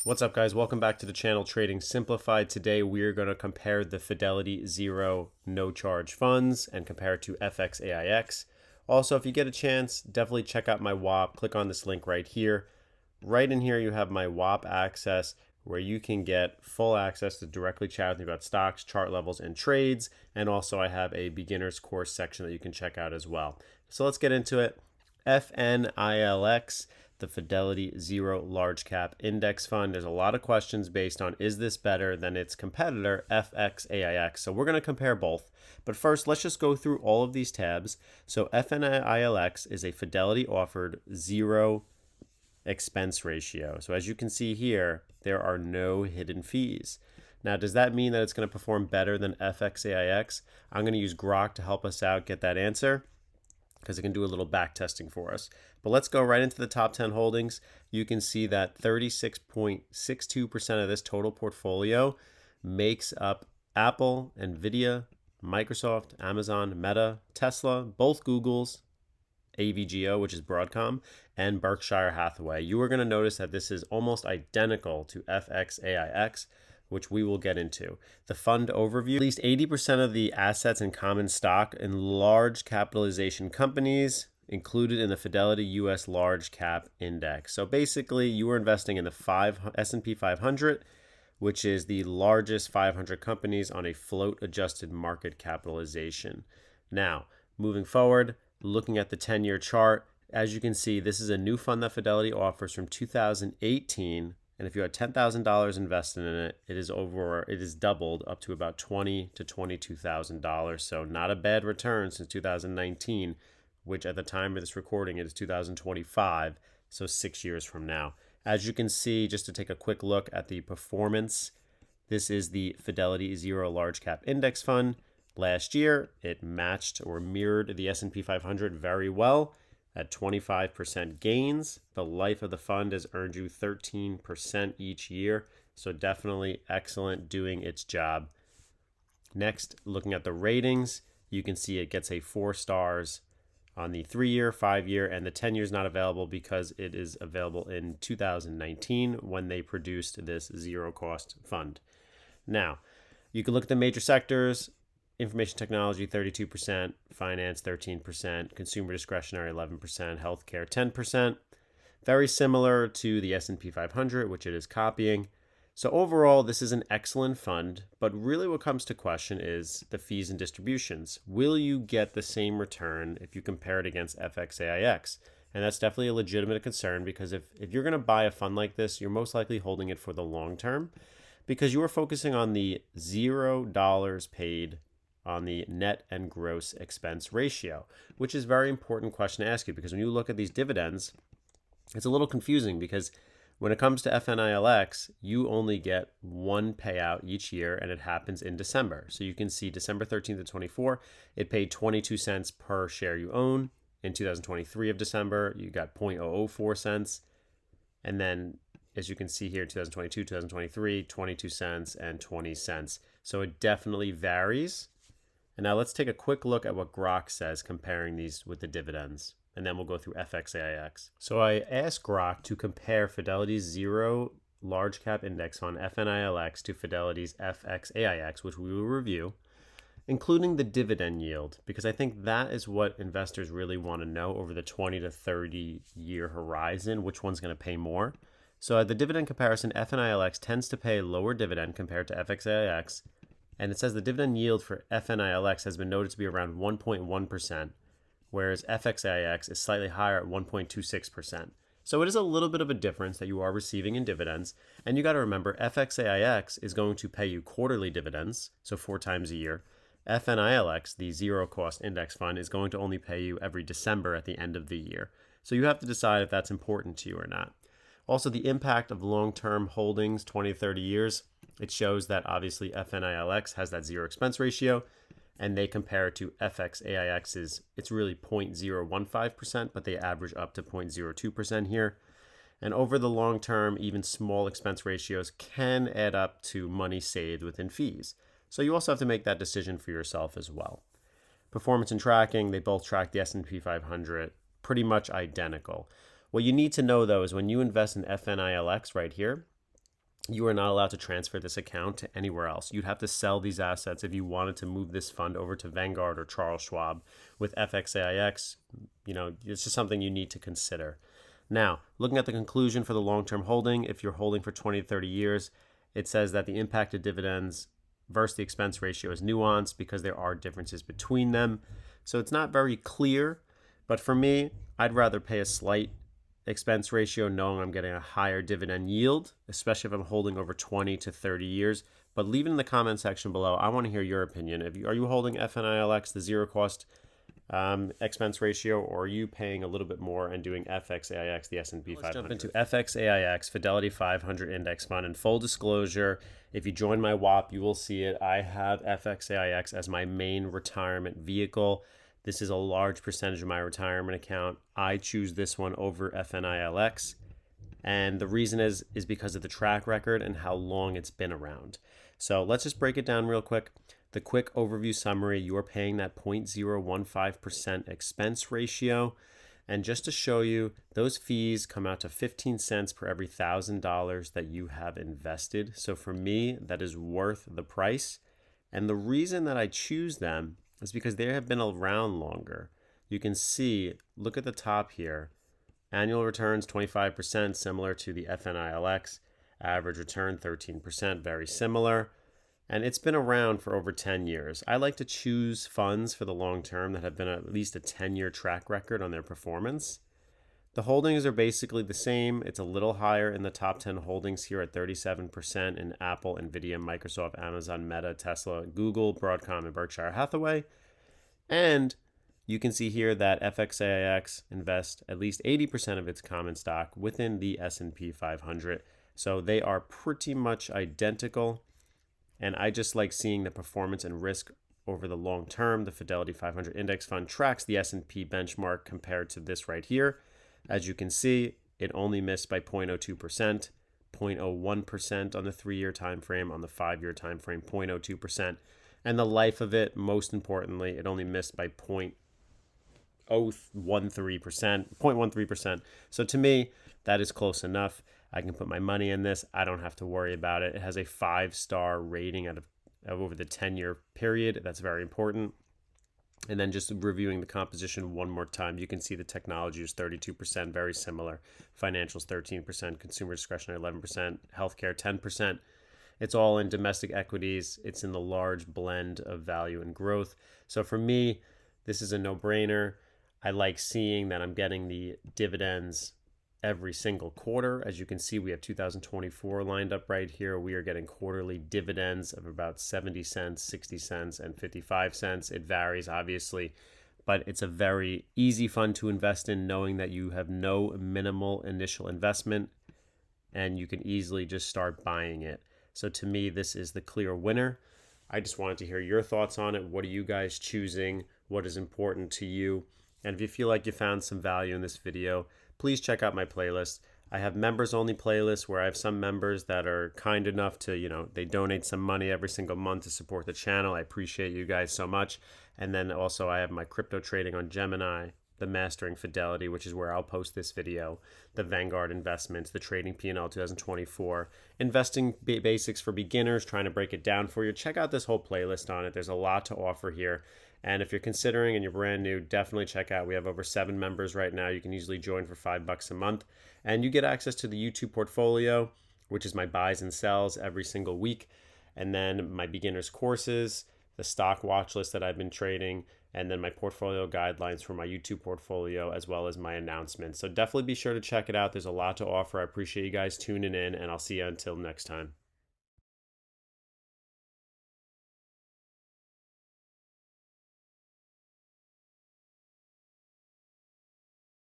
What's up, guys? Welcome back to the channel Trading Simplified. Today we are going to compare the Fidelity Zero no charge funds and compare it to FXAIX. Also, if you get a chance, definitely check out my WAP. Click on this link right here. Right in here you have my WAP access, where you can get full access to directly chat with me about stocks, chart levels, and trades. And also I have a beginner's course section that you can check out as well. So let's get into it. FNILX, the Fidelity Zero Large Cap Index Fund. There's a lot of questions based on, is this better than its competitor, FXAIX? So we're going to compare both. But first, let's just go through all of these tabs. So FNILX is a Fidelity offered zero expense ratio. So as you can see here, there are no hidden fees. Now, does that mean that it's going to perform better than FXAIX? I'm going to use Grok to help us out get that answer, because it can do a little back testing for us. But let's go right into the top 10 holdings. You can see that 36.62% of this total portfolio makes up Apple, Nvidia, Microsoft, Amazon, Meta, Tesla, both Google's, AVGO, which is Broadcom, and Berkshire Hathaway. You are going to notice that this is almost identical to FXAIX, which we will get into. The fund overview: at least 80% of the assets in common stock in large capitalization companies included in the Fidelity US Large Cap Index. So basically, you are investing in the S&P 500, which is the largest 500 companies on a float adjusted market capitalization. Now, moving forward, looking at the 10-year chart, as you can see, this is a new fund that Fidelity offers from 2018. And if you had $10,000 invested in it, it is doubled up to about $20,000 to $22,000. So not a bad return since 2019, which at the time of this recording it is 2025, so 6 years from now. As you can see, just to take a quick look at the performance, this is the Fidelity Zero Large Cap Index Fund. Last year, it matched or mirrored the S&P 500 very well at 25% gains. The life of the fund has earned you 13% each year, so definitely excellent, doing its job. Next, looking at the ratings, you can see it gets a 4 stars on the 3-year, 5-year, and the 10 years not available because it is available in 2019 when they produced this zero cost fund. Now, you can look at the major sectors. Information technology, 32%, finance, 13%, consumer discretionary, 11%, healthcare, 10%. Very similar to the S&P 500, which it is copying. So overall, this is an excellent fund, but really what comes to question is the fees and distributions. Will you get the same return if you compare it against FXAIX? And that's definitely a legitimate concern, because if you're going to buy a fund like this, you're most likely holding it for the long term, because you are focusing on the $0 paid on the net and gross expense ratio, which is a very important question to ask you, because when you look at these dividends, it's a little confusing, because when it comes to FNILX, you only get one payout each year, and it happens in December. So you can see December 13th to 24, it paid 22 cents per share you own. In 2023 of December, you got 0.004 cents. And then, as you can see here, 2022, 2023, 22 cents and 20 cents. So it definitely varies. And now let's take a quick look at what Grok says comparing these with the dividends, and then we'll go through FXAIX. So I asked Grok to compare Fidelity's Zero Large Cap Index Fund, FNILX, to Fidelity's FXAIX, which we will review, including the dividend yield, because I think that is what investors really want to know over the 20 to 30 year horizon, which one's going to pay more. So at the dividend comparison, FNILX tends to pay a lower dividend compared to FXAIX. And it says the dividend yield for FNILX has been noted to be around 1.1%, whereas FXAIX is slightly higher at 1.26%. So it is a little bit of a difference that you are receiving in dividends. And you got to remember, FXAIX is going to pay you quarterly dividends, so 4 times a year. FNILX, the zero cost index fund, is going to only pay you every December at the end of the year. So you have to decide if that's important to you or not. Also, the impact of long-term holdings, 20 to 30 years, it shows that obviously FNILX has that zero expense ratio, and they compare it to FXAIX's, it's really 0.015%, but they average up to 0.02% here. And over the long term, even small expense ratios can add up to money saved within fees. So you also have to make that decision for yourself as well. Performance and tracking, they both track the S&P 500, pretty much identical. What you need to know, though, is when you invest in FNILX right here, you are not allowed to transfer this account to anywhere else. You'd have to sell these assets if you wanted to move this fund over to Vanguard or Charles Schwab. With FXAIX, it's just something you need to consider. Now, looking at the conclusion for the long-term holding, if you're holding for 20 to 30 years, it says that the impact of dividends versus the expense ratio is nuanced because there are differences between them. So it's not very clear, but for me, I'd rather pay a slight expense ratio knowing I'm getting a higher dividend yield, especially if I'm holding over 20 to 30 years. But leave it in the comment section below. I want to hear your opinion. Are you holding FNILX, the zero cost expense ratio, or are you paying a little bit more and doing FXAIX, the S&P 500? Let's jump into FXAIX, Fidelity 500 Index Fund. And full disclosure, if you join my WAP, you will see it. I have FXAIX as my main retirement vehicle. This is a large percentage of my retirement account. I choose this one over FNILX. And the reason is because of the track record and how long it's been around. So let's just break it down real quick. The quick overview summary, you are paying that 0.015% expense ratio. And just to show you, those fees come out to 15 cents per every $1,000 that you have invested. So for me, that is worth the price. And the reason that I choose them is because they have been around longer. You can see, look at the top here. Annual returns 25%, similar to the FNILX. Average return 13%, very similar. And it's been around for over 10 years. I like to choose funds for the long term that have been at least a 10-year track record on their performance. The holdings are basically the same. It's a little higher in the top 10 holdings here at 37% in Apple, Nvidia, Microsoft, Amazon, Meta, Tesla, Google, Broadcom, and Berkshire Hathaway. And you can see here that FXAIX invests at least 80% of its common stock within the S&P 500. So they are pretty much identical. And I just like seeing the performance and risk over the long term. The Fidelity 500 Index Fund tracks the S&P benchmark compared to this right here. As you can see, it only missed by 0.02%, 0.01% on the 3-year time frame, on the 5-year time frame, 0.02%. And the life of it, most importantly, it only missed by 0.13%. So to me, that is close enough. I can put my money in this. I don't have to worry about it. It has a 5-star rating out of over the 10-year period. That's very important. And then just reviewing the composition one more time, you can see the technology is 32%, very similar. Financials 13%, consumer discretionary 11%, healthcare 10%. It's all in domestic equities. It's in the large blend of value and growth. So for me, this is a no-brainer. I like seeing that I'm getting the dividends every single quarter. As you can see, we have 2024 lined up right here. We are getting quarterly dividends of about 70 cents, 60 cents, and 55 cents. It varies, obviously, but it's a very easy fund to invest in, knowing that you have no minimal initial investment and you can easily just start buying it. So to me, this is the clear winner. I just wanted to hear your thoughts on it. What are you guys choosing? What is important to you? And if you feel like you found some value in this video, please check out my playlist. I have members only playlists where I have some members that are kind enough to, they donate some money every single month to support the channel. I appreciate you guys so much. And then also I have my crypto trading on Gemini, the Mastering Fidelity, which is where I'll post this video, the Vanguard investments, the Trading P&L 2024, investing basics for beginners, trying to break it down for you. Check out this whole playlist on it. There's a lot to offer here. And if you're considering and you're brand new, definitely check out. We have over 7 members right now. You can easily join for $5 a month. And you get access to the YouTube portfolio, which is my buys and sells every single week. And then my beginners courses, the stock watch list that I've been trading, and then my portfolio guidelines for my YouTube portfolio, as well as my announcements. So definitely be sure to check it out. There's a lot to offer. I appreciate you guys tuning in, and I'll see you until next time.